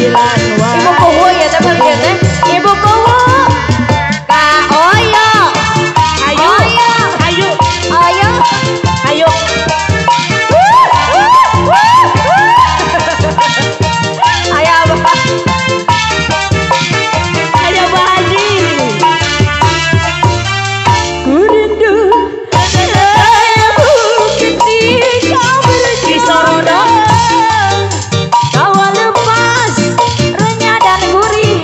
Ibu kuwu ya teh begitu teh. Ibu kuwu. Ka oyo. Ayo. Ayo. Ayo. Ayo. Ayo apa? Ayo Badi. Ku rindu sayangku ketika pergi sorono. Kau lepas renyah dan gurih.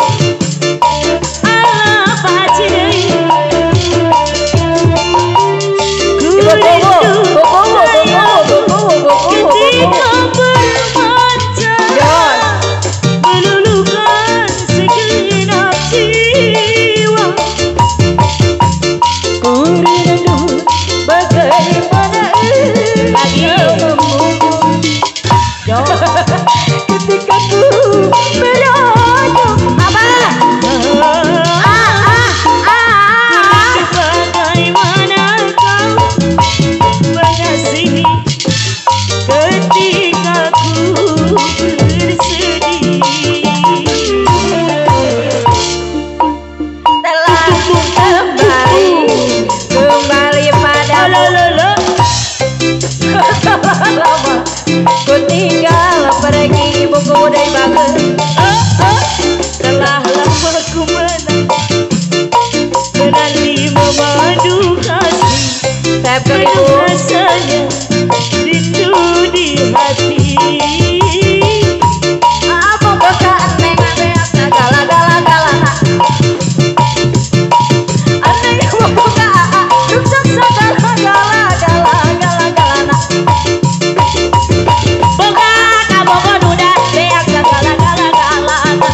Allah paciri. Ku rindu ketika bermata meluluhkan segenap jiwa. Ku rindu bagaimana ketika ku berada apa? Bagaimana kau mengasihi ketika ku bersedih. Telah kembali padamu. Ku tinggal pergi ibuku dari bagus. Telah lama ku menanti memadu kasih. Penuh rasanya rindu di hati. Apa bekaan neng gala-gala-galana. Aneh buka rusak gala-gala-galana. Buka kabogo duda beak gala-gala-galana.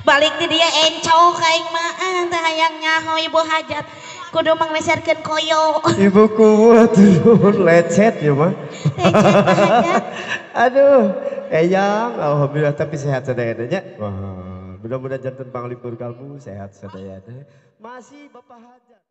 Balik di dia encok kayak maan teh hayang nyaho ibu hajat kudu mangleserkeun koyo. Ibu kuat turun lecet ya mah. Hajat. Aduh, eyang alhamdulillah tapi sehat sadayana. Wah, mudah-mudahan jantan panglipur kalbu sehat sadayana. Masih Bapak Hajat.